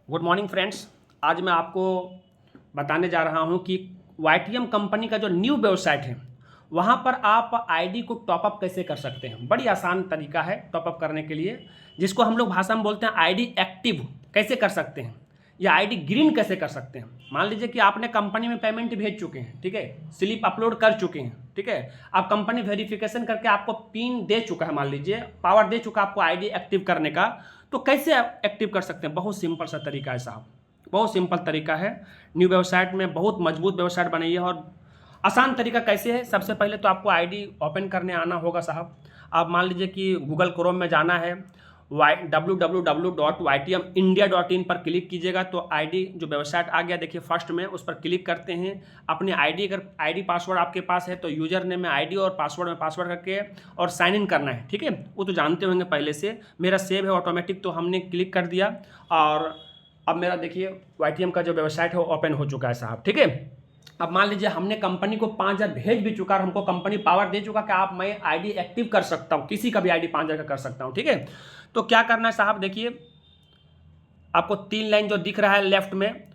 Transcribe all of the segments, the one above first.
Good morning friends. आज मैं आपको बताने जा रहा हूं कि वाईटीएम कंपनी का जो न्यू वेबसाइट है वहां पर आप आईडी को टॉपअप कैसे कर सकते हैं। बड़ी आसान तरीका है टॉपअप करने के लिए, जिसको हम लोग भाषा में बोलते हैं आईडी एक्टिव कैसे कर सकते हैं या आईडी ग्रीन कैसे कर सकते हैं। मान लीजिए कि आपने कंपनी में पेमेंट भेज चुके हैं, ठीक है, स्लिप अपलोड कर चुके हैं, ठीक है, अब कंपनी वेरिफिकेशन करके आपको पिन दे चुका है, मान लीजिए पावर दे चुका है आपको आईडी एक्टिव करने का, तो कैसे आप एक्टिव कर सकते हैं। बहुत सिंपल सा तरीका है साहब, बहुत सिंपल तरीका है। न्यू वेबसाइट में बहुत मजबूत वेबसाइट बनाई है और आसान तरीका कैसे है। सबसे पहले तो आपको आईडी ओपन करने आना होगा साहब। आप मान लीजिए कि गूगल क्रोम में जाना है, www.ytmindia.in पर क्लिक कीजिएगा तो आईडी जो वेबसाइट आ गया, देखिए फर्स्ट में उस पर क्लिक करते हैं। अपनी आईडी, अगर आईडी पासवर्ड आपके पास है तो यूजर नेम में आईडी और पासवर्ड में पासवर्ड करके और साइन इन करना है, ठीक है। वो तो जानते होंगे पहले से, मेरा सेव है ऑटोमेटिक, तो हमने क्लिक कर दिया और अब मेरा देखिए वाईटीएम का जो वेबसाइट है वो ओपन हो चुका है साहब, ठीक है। अब मान लीजिए हमने कंपनी को 5,000 भेज भी चुका और हमको कंपनी पावर दे चुका कि आप मैं आईडी एक्टिव कर सकता हूं, किसी का भी आईडी 5,000 का कर सकता हूं, ठीक है। तो क्या करना है साहब, देखिए आपको 3 लाइन जो दिख रहा है लेफ्ट में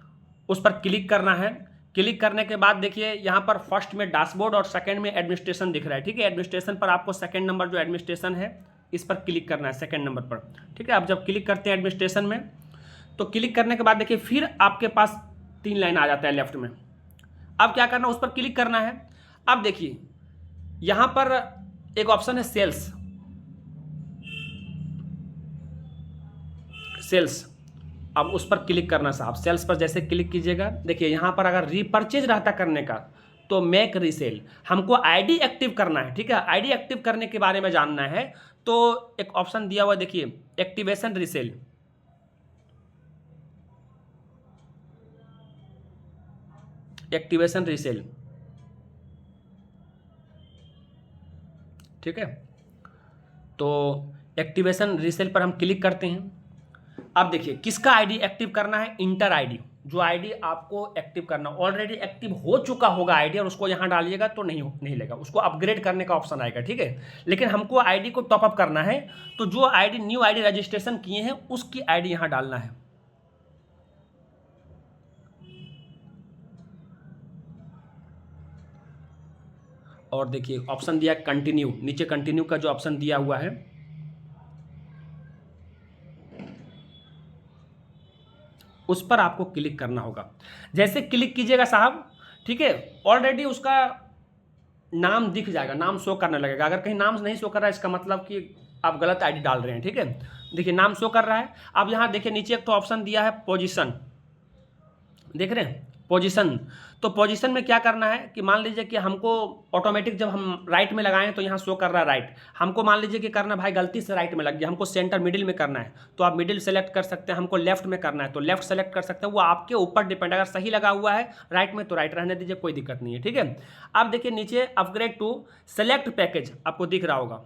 उस पर क्लिक करना है। क्लिक करने के बाद देखिए यहाँ पर फर्स्ट में डैशबोर्ड और सेकंड में एडमिनिस्ट्रेशन दिख रहा है, ठीक है। एडमिनिस्ट्रेशन पर आपको सेकंड नंबर जो एडमिनिस्ट्रेशन है इस पर क्लिक करना है, सेकंड नंबर पर, ठीक है। आप जब क्लिक करते हैं एडमिनिस्ट्रेशन में तो क्लिक करने के बाद देखिए फिर आपके पास 3 लाइन आ जाता है लेफ्ट में। अब क्या करना है, उस पर क्लिक करना है। अब देखिए यहां पर एक ऑप्शन है सेल्स। अब उस पर क्लिक करना साहब। सेल्स पर जैसे क्लिक कीजिएगा, देखिए यहां पर अगर रीपर्चेज रहता करने का तो मेक रीसेल, हमको आईडी एक्टिव करना है, ठीक है। आईडी एक्टिव करने के बारे में जानना है तो एक ऑप्शन दिया हुआ देखिए, एक्टिवेशन रीसेल। एक्टिवेशन रीसेल, ठीक है। तो एक्टिवेशन रीसेल पर हम क्लिक करते हैं। अब देखिए किसका आईडी एक्टिव करना है, इंटर आईडी। जो आईडी आपको एक्टिव करना, ऑलरेडी एक्टिव हो चुका होगा आईडी और उसको यहां डालिएगा तो नहीं लेगा, उसको अपग्रेड करने का ऑप्शन आएगा, ठीक है। लेकिन हमको आईडी को टॉपअप करना है तो जो आईडी न्यू आईडी रजिस्ट्रेशन किए हैं उसकी आईडी यहां डालना है। और देखिए ऑप्शन दिया कंटिन्यू, नीचे कंटिन्यू का जो ऑप्शन दिया हुआ है उस पर आपको क्लिक करना होगा। जैसे क्लिक कीजिएगा साहब, ठीक है, ऑलरेडी उसका नाम दिख जाएगा, नाम शो करने लगेगा। अगर कहीं नाम नहीं शो कर रहा है इसका मतलब कि आप गलत आईडी डाल रहे हैं, ठीक है। देखिए नाम शो कर रहा है। अब यहाँ देखिए नीचे एक तो ऑप्शन दिया है पोजीशन, देख रहे हैं पोजीशन। तो पोजीशन में क्या करना है कि मान लीजिए कि हमको ऑटोमेटिक जब हम राइट में लगाएं तो यहाँ शो कर रहा है राइट, हमको मान लीजिए कि करना भाई गलती से राइट में लग गया, हमको सेंटर मिडिल में करना है तो आप मिडिल सेलेक्ट कर सकते हैं। हमको लेफ्ट में करना है तो लेफ्ट सेलेक्ट कर सकते हैं, वो आपके ऊपर डिपेंड। अगर सही लगा हुआ है राइट में तो राइट रहने दीजिए, कोई दिक्कत नहीं है, ठीक है। अब देखिए नीचे अपग्रेड टू सेलेक्ट पैकेज आपको दिख रहा होगा,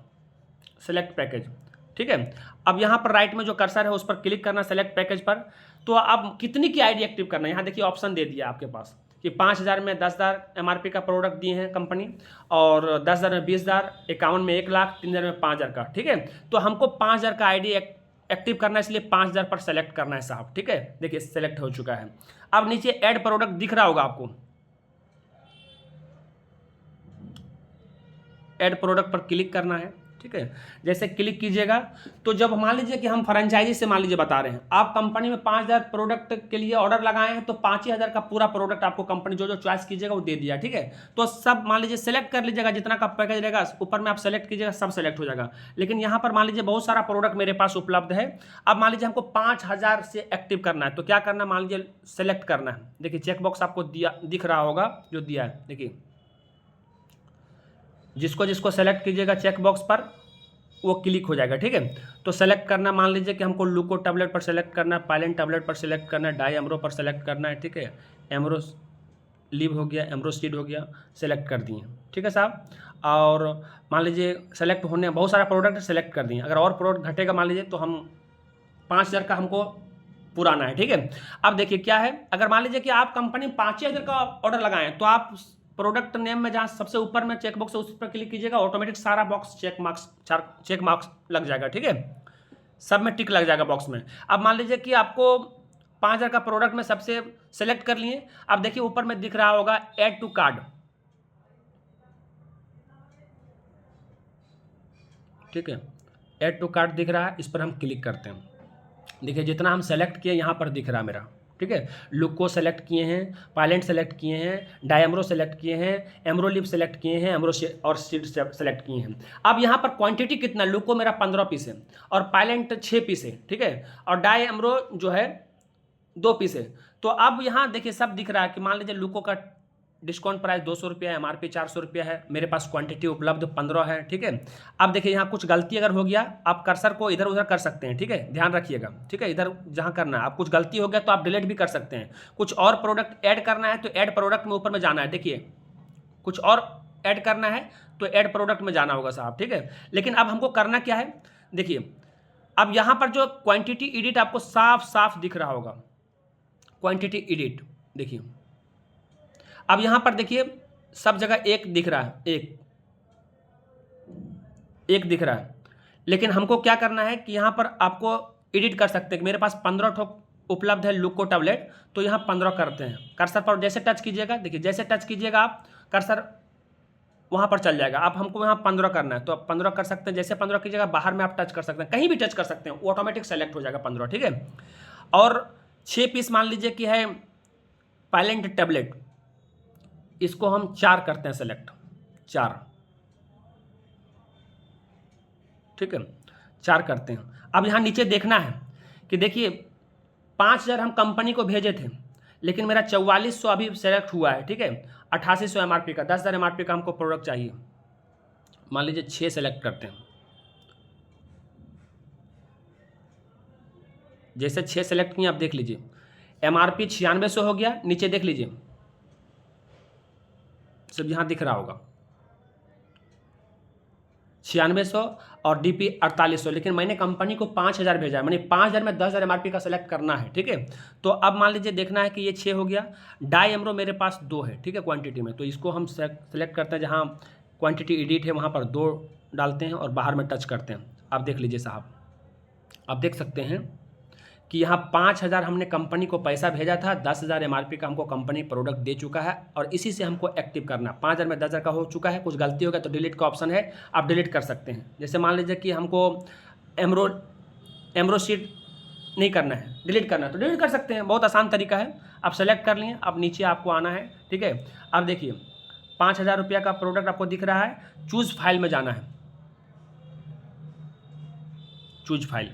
सेलेक्ट पैकेज, ठीक है। अब यहाँ पर राइट में जो कर्सर है उस पर क्लिक करना सेलेक्ट पैकेज पर। तो अब कितनी की आईडी एक्टिव करना है, यहाँ देखिए ऑप्शन दे दिया आपके पास कि 5,000 में 10,000 एमआरपी का प्रोडक्ट दिए हैं कंपनी, और 10,000 में 20,000, 51 में 1,00,000, 3,000 में 5,000 का, ठीक है। तो हमको 5,000 का आईडी एक्टिव करना है, इसलिए 5,000 पर सेलेक्ट करना है साहब, ठीक है। देखिए सेलेक्ट हो चुका है। अब नीचे ऐड प्रोडक्ट दिख रहा होगा आपको, ऐड प्रोडक्ट पर क्लिक करना है, ठीक है। जैसे क्लिक कीजिएगा तो जब मान लीजिए कि हम फ्रेंचाइजी से मान लीजिए बता रहे हैं, आप कंपनी में 5,000 प्रोडक्ट के लिए ऑर्डर लगाए हैं तो 5,000 का पूरा प्रोडक्ट आपको कंपनी जो जो चॉइस कीजिएगा वो दे दिया, ठीक है। तो सब मान लीजिए सेलेक्ट कर लीजिएगा, जितना का पैकेज रहेगा ऊपर में आप सेलेक्ट कीजिएगा, सब सेलेक्ट हो जाएगा। लेकिन यहाँ पर मान लीजिए बहुत सारा प्रोडक्ट मेरे पास उपलब्ध है। अब मान लीजिए हमको 5,000 से एक्टिव करना है तो क्या करना है, मान लीजिए सेलेक्ट करना है। देखिए चेकबॉक्स आपको दिख रहा होगा जो दिया है, देखिए जिसको जिसको सेलेक्ट कीजिएगा चेक बॉक्स पर वो क्लिक हो जाएगा, ठीक है। तो सेलेक्ट करना, मान लीजिए कि हमको लूको टैबलेट पर सेलेक्ट करना है, पाइलेन टैबलेट पर सेलेक्ट करना है, डाई एमरो पर सेलेक्ट करना है, ठीक है। एमरो लीव हो गया, एमरो सीड हो गया, सेलेक्ट कर दिए, ठीक है साहब। और मान लीजिए सेलेक्ट होने बहुत सारा प्रोडक्ट सेलेक्ट कर दिए, अगर और प्रोडक्ट घटेगा मान लीजिए तो हम 5,000 का हमको पुराना है, ठीक है। अब देखिए क्या है, अगर मान लीजिए कि आप कंपनी 5,000 का ऑर्डर लगाएं तो आप प्रोडक्ट नेम में जहाँ सबसे ऊपर में चेक बॉक्स है उस पर क्लिक कीजिएगा, ऑटोमेटिक सारा बॉक्स चेक मार्क्स लग जाएगा, ठीक है। सब में टिक लग जाएगा बॉक्स में। अब मान लीजिए कि आपको 5,000 का प्रोडक्ट में सबसे सेलेक्ट कर लिए। अब देखिए ऊपर में दिख रहा होगा ऐड टू कार्ड, ठीक है, ऐड टू कार्ड दिख रहा है, इस पर हम क्लिक करते हैं। देखिए जितना हम सेलेक्ट किए यहाँ पर दिख रहा है मेरा, ठीक है। लुको सेलेक्ट किए हैं, पायलेंट सेलेक्ट किए हैं, डायमरो सेलेक्ट किए हैं, एमरोलिप सेलेक्ट किए हैं, एमरो और सीड सेलेक्ट किए हैं। अब यहाँ पर क्वांटिटी कितना, लुको मेरा 15 पीस है और पायलेंट 6 पीस है, ठीक है, और डायमरो जो है 2 पीस है। तो अब यहाँ देखिए सब दिख रहा है कि मान लीजिए लुको का डिस्काउंट प्राइस 200 रुपया है, एमआरपी 400 रुपया है, मेरे पास क्वांटिटी उपलब्ध 15 है, ठीक है। अब देखिए यहाँ कुछ गलती अगर हो गया, आप कर्सर को इधर उधर कर सकते हैं, ठीक है, ध्यान रखिएगा, ठीक है, इधर जहाँ करना है। आप कुछ गलती हो गया तो आप डिलीट भी कर सकते हैं। कुछ और प्रोडक्ट ऐड करना है तो ऐड प्रोडक्ट में ऊपर में जाना है, देखिए कुछ और ऐड करना है तो ऐड प्रोडक्ट में जाना होगा साहब, ठीक है। लेकिन अब हमको करना क्या है, देखिए अब यहाँ पर जो क्वांटिटी एडिट आपको साफ साफ दिख रहा होगा, क्वांटिटी एडिट देखिए। अब यहां पर देखिए सब जगह एक दिख रहा है, एक दिख रहा है, लेकिन हमको क्या करना है कि यहां पर आपको एडिट कर सकते हैं कि मेरे पास 15 ठोक उपलब्ध है लुको टैबलेट, तो यहां 15 करते हैं। कर्सर पर जैसे टच कीजिएगा, देखिए जैसे टच कीजिएगा आप कर्सर वहां पर चल जाएगा। अब हमको यहाँ 15 करना है तो आप 15 कर सकते हैं। जैसे 15 कीजिएगा, बाहर में आप टच कर सकते हैं, कहीं भी टच कर सकते हैं, ऑटोमेटिक सेलेक्ट हो जाएगा 15, ठीक है। और 6 पीस मान लीजिए कि है पायलेंट टैबलेट, इसको हम 4 करते हैं सेलेक्ट, 4, ठीक है, 4 करते हैं। अब यहाँ नीचे देखना है कि देखिए 5,000 हम कंपनी को भेजे थे, लेकिन मेरा 4400 अभी सेलेक्ट हुआ है, ठीक है। 8800 एमआरपी का, 10,000 एमआरपी का हमको प्रोडक्ट चाहिए। मान लीजिए 6 सेलेक्ट करते हैं, जैसे 6 सेलेक्ट किए आप देख लीजिए एमआरपी 9600 हो गया। नीचे देख लीजिए सब यहाँ दिख रहा होगा 9600 और डीपी 4800, लेकिन मैंने कंपनी को 5,000 भेजा है, मैंने 5,000 में 10,000 एमआरपी का सेलेक्ट करना है, ठीक है। तो अब मान लीजिए देखना है कि ये 6 हो गया। डाई एमरो मेरे पास 2 है, ठीक है, क्वांटिटी में, तो इसको हम सेलेक्ट करते हैं, जहाँ क्वांटिटी एडिट है वहाँ पर 2 डालते हैं और बाहर में टच करते हैं। आप देख लीजिए साहब, आप देख सकते हैं कि यहाँ 5,000 हमने कंपनी को पैसा भेजा था, 10,000 एमआरपी का हमको कंपनी प्रोडक्ट दे चुका है और इसी से हमको एक्टिव करना। 5,000 में 10,000 का हो चुका है। कुछ गलती हो गया तो डिलीट का ऑप्शन है, आप डिलीट कर सकते हैं। जैसे मान लीजिए कि हमको एमरो शीट नहीं करना है, डिलीट करना है तो डिलीट कर सकते हैं, बहुत आसान तरीका है। आप सेलेक्ट कर लिए, अब नीचे आपको आना है, ठीक है। अब देखिए 5,000 रुपया का प्रोडक्ट आपको दिख रहा है, चूज फाइल में जाना है, चूज फाइल।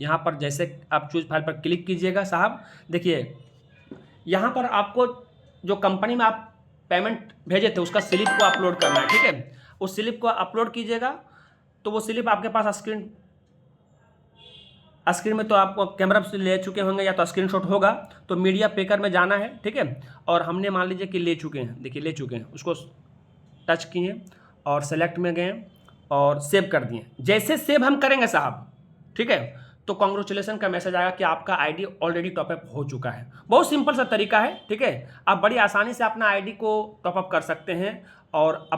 यहाँ पर जैसे आप चूज फाइल पर क्लिक कीजिएगा साहब, देखिए यहाँ पर आपको जो कंपनी में आप पेमेंट भेजे थे उसका स्लिप को अपलोड करना है, ठीक है। उस स्लिप को अपलोड कीजिएगा तो वो स्लिप आपके पास स्क्रीन में तो आप कैमरा से ले चुके होंगे या तो स्क्रीनशॉट होगा, तो मीडिया पेकर में जाना है, ठीक है। और हमने मान लीजिए कि ले चुके हैं, देखिए ले चुके हैं, उसको टच किए और सेलेक्ट में गए और सेव कर दिए। जैसे सेव हम करेंगे साहब, ठीक है, तो कॉन्ग्रेचुलेसन का मैसेज आएगा कि आपका आईडी ऑलरेडी टॉपअप हो चुका है। बहुत सिंपल सा तरीका है, ठीक है। आप बड़ी आसानी से अपना आईडी को टॉपअप कर सकते हैं और